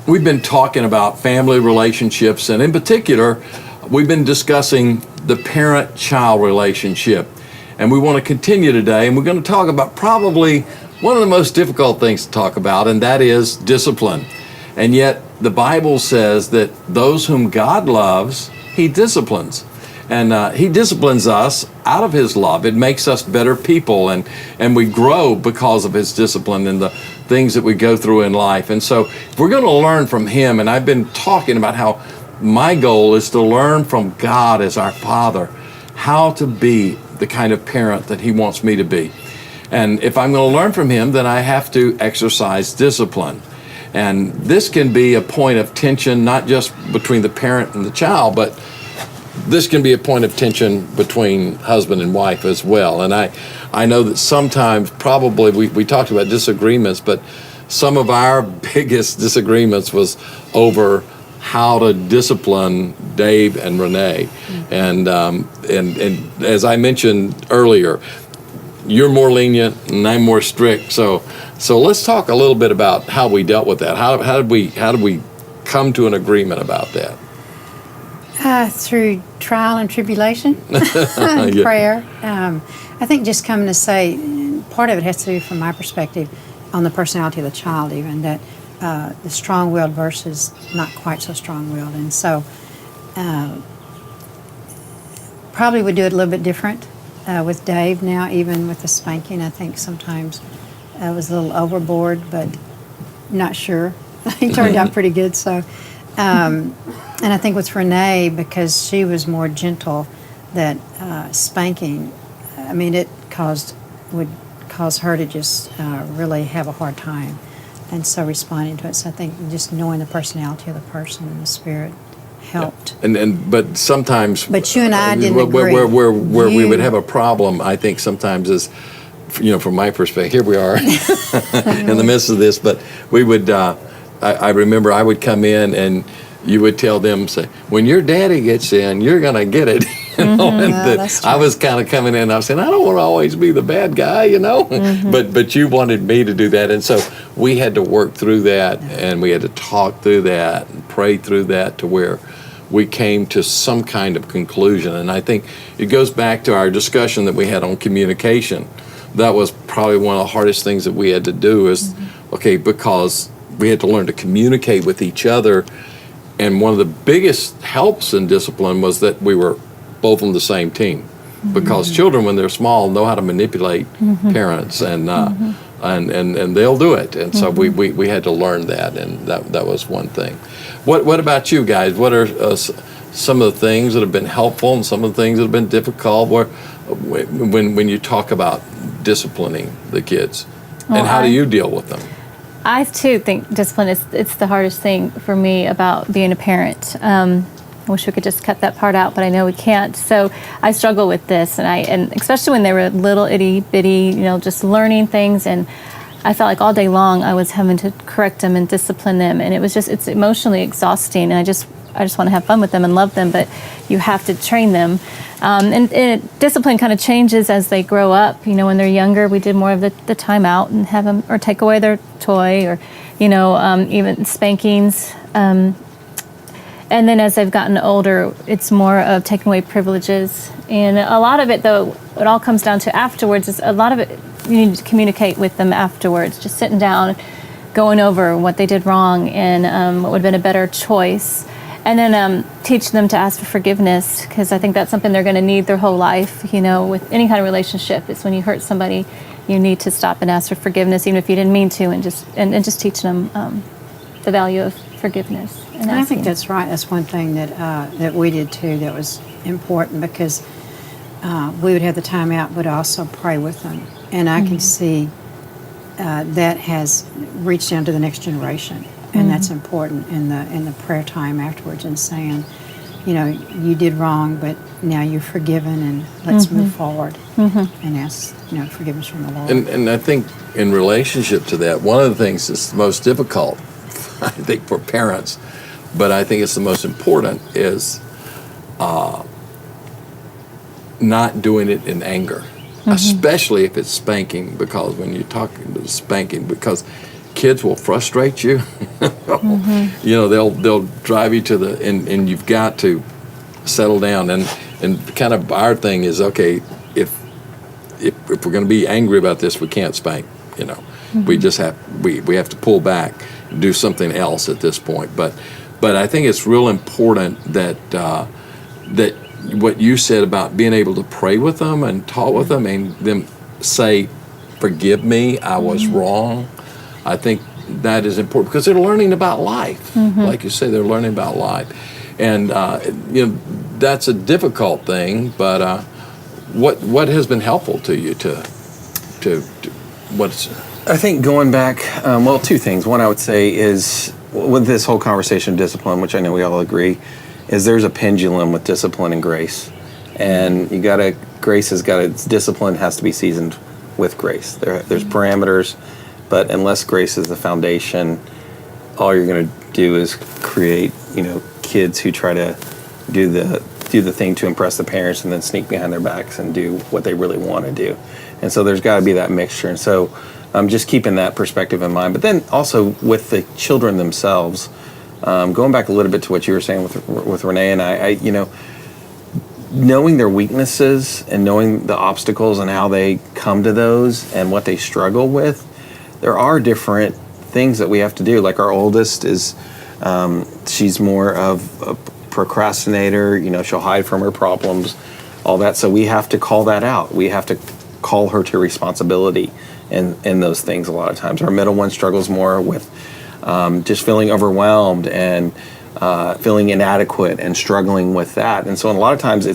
We've been talking about family relationships, and in particular, we've been discussing the parent-child relationship. And we want to continue today, and we're going to talk about probably one of the most difficult things to talk about, and that is discipline. And yet, the Bible says that those whom God loves, He disciplines. And He disciplines us out of His love. It makes us better people, and we grow because of His discipline and the things that we go through in life. And so if we're going to learn from Him, and I've been talking about how my goal is to learn from God as our Father how to be the kind of parent that He wants me to be. And if I'm going to learn from Him, then I have to exercise discipline. And this can be a point of tension, not just between the parent and the child, but this can be a point of tension between husband and wife as well. And I know that sometimes, probably, we talked about disagreements, but some of our biggest disagreements was over how to discipline Dave and Renee. And as I mentioned earlier, you're more lenient and I'm more strict. So let's talk a little bit about how we dealt with that. How did we come to an agreement about that? Through trial and tribulation and Yeah. prayer. I think just coming to say, part of it has to do from my perspective on the personality of the child even, that the strong-willed versus not quite so strong-willed. And so probably would do it a little bit different with Dave now, even with the spanking. I think sometimes I was a little overboard, but not sure. He turned out pretty good. So, and I think with Renee, because she was more gentle, that spanking, I mean, would cause her to just really have a hard time. And so responding to it. So I think just knowing the personality of the person and the spirit helped. Yeah. But sometimes. But you and I didn't agree. Where we would have a problem, I think sometimes is, from my perspective, here we are in the midst of this. But we would. I remember I would come in and you would tell them, say, when your daddy gets in, you're gonna get it. I was kind of coming in and I was saying, I don't want to always be the bad guy, but you wanted me to do that. And so we had to work through that, and we had to talk through that and pray through that to where we came to some kind of conclusion. And I think it goes back to our discussion that we had on communication. That was probably one of the hardest things that we had to do is, because we had to learn to communicate with each other. And one of the biggest helps in discipline was that we were both on the same team, because children, when they're small, know how to manipulate parents, and they'll do it. And so we had to learn that, and that was one thing. What about you guys? What are some of the things that have been helpful and some of the things that have been difficult? When you talk about disciplining the kids, and how do you deal with them? I too think discipline it's the hardest thing for me about being a parent. I wish we could just cut that part out, but I know we can't. So I struggle with this, and especially when they were little itty bitty, just learning things, and I felt like all day long I was having to correct them and discipline them, and it's emotionally exhausting. And I just want to have fun with them and love them, but you have to train them. And discipline kind of changes as they grow up. When they're younger, we did more of the timeout and have them, or take away their toy, or even spankings. And then as they've gotten older, it's more of taking away privileges. And a lot of it, though, it all comes down to afterwards, is a lot of it you need to communicate with them afterwards, just sitting down, going over what they did wrong and what would have been a better choice. And then teach them to ask for forgiveness, because I think that's something they're going to need their whole life, with any kind of relationship. It's when you hurt somebody, you need to stop and ask for forgiveness, even if you didn't mean to, and just teach them the value of forgiveness. And I think that's right. That's one thing that we did too that was important, because we would have the time out, but also pray with them. And I can see that has reached down to the next generation. And that's important in the prayer time afterwards, and saying, you did wrong, but now you're forgiven, and let's move forward and ask, forgiveness from the Lord. And I think in relationship to that, one of the things that's most difficult, I think, for parents, but I think it's the most important, is not doing it in anger, especially if it's spanking, because when you talk about spanking, because kids will frustrate you. You know, they'll drive you to the and you've got to settle down. And kind of our thing is, okay, if we're going to be angry about this, we can't spank. You know, we just have we have to pull back, do something else at this point. But I think it's real important that that what you said about being able to pray with them and talk with them and them say, "Forgive me, I was wrong." I think that is important because they're learning about life. Like you say, they're learning about life, and you know, that's a difficult thing. But what has been helpful to you to what's? I think going back, well, two things. One, I would say is with this whole conversation of discipline, which I know we all agree, is there's a pendulum with discipline and grace, and discipline has to be seasoned with grace. There's parameters, but unless grace is the foundation, all you're going to do is create, you know, kids who try to do the thing to impress the parents and then sneak behind their backs and do what they really want to do. And so there's got to be that mixture. And so just keeping that perspective in mind. But then also with the children themselves, going back a little bit to what you were saying with Renee and I, you know, knowing their weaknesses and knowing the obstacles and how they come to those and what they struggle with, there are different things that we have to do. Like our oldest is, she's more of a procrastinator, you know, she'll hide from her problems, all that. So we have to call that out. We have to call her to responsibility in those things a lot of times. Our middle one struggles more with just feeling overwhelmed and feeling inadequate and struggling with that. And so a lot of times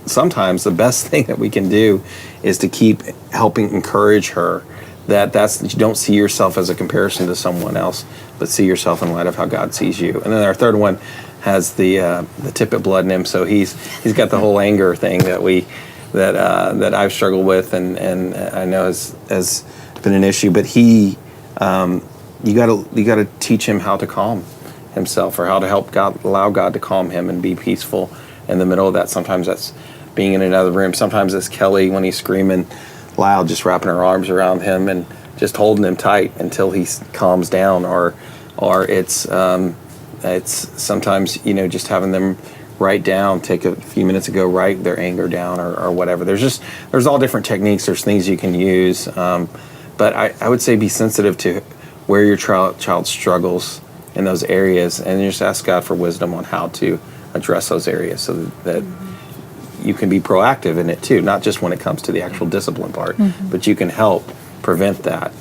sometimes the best thing that we can do is to keep helping encourage her that you don't see yourself as a comparison to someone else, but see yourself in light of how God sees you. And then our third one has the tippet blood in him, so he's got the whole anger thing that I've struggled with and I know has been an issue. But you gotta teach him how to calm himself, or how to allow God to calm him and be peaceful in the middle of that. Sometimes that's being in another room. Sometimes it's Kelly when he's screaming loud, just wrapping her arms around him and just holding him tight until he calms down, or it's sometimes, you know, just having them write down, take a few minutes to go write their anger down or whatever. There's all different techniques. There's things you can use, but I would say be sensitive to where your child struggles in those areas, and just ask God for wisdom on how to address those areas so that you can be proactive in it too, not just when it comes to the actual discipline part, but you can help prevent that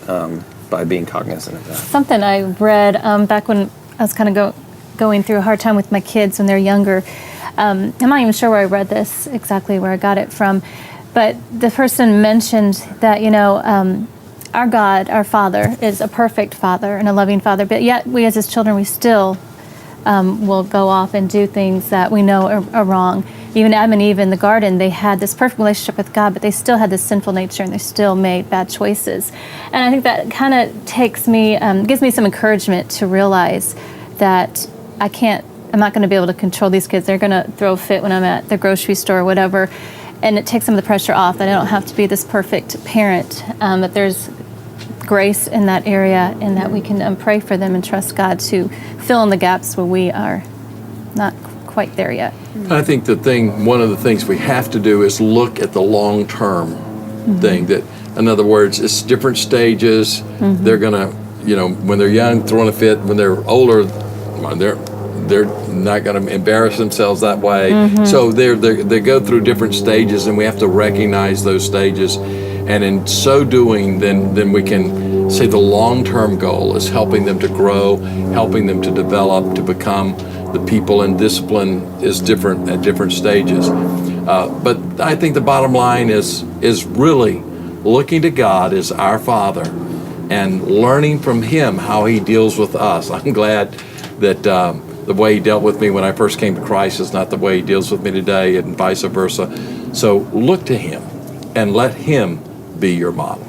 by being cognizant of that. Something I read back when I was kind of going through a hard time with my kids when they're younger. I'm not even sure where I read this, exactly where I got it from, but the person mentioned that, you know, our God, our Father, is a perfect Father and a loving Father, but yet we as His children, we still will go off and do things that we know are wrong. Even Adam and Eve in the garden, they had this perfect relationship with God, but they still had this sinful nature and they still made bad choices. And I think that kind of gives me some encouragement to realize that I'm not going to be able to control these kids. They're going to throw a fit when I'm at the grocery store or whatever. And it takes some of the pressure off that I don't have to be this perfect parent, that there's grace in that area and that we can pray for them and trust God to fill in the gaps where we are not quite there yet. I think one of the things we have to do is look at the long-term thing. That, in other words, it's different stages. They're gonna, you know, when they're young, throwing a fit. When they're older, they're not gonna embarrass themselves that way. So they go through different stages, and we have to recognize those stages. And in so doing, then we can say the long-term goal is helping them to grow, helping them to develop, to become the people, and discipline is different at different stages. But I think the bottom line is really looking to God as our Father and learning from Him how He deals with us. I'm glad that the way He dealt with me when I first came to Christ is not the way He deals with me today, and vice versa. So look to Him and let Him be your model.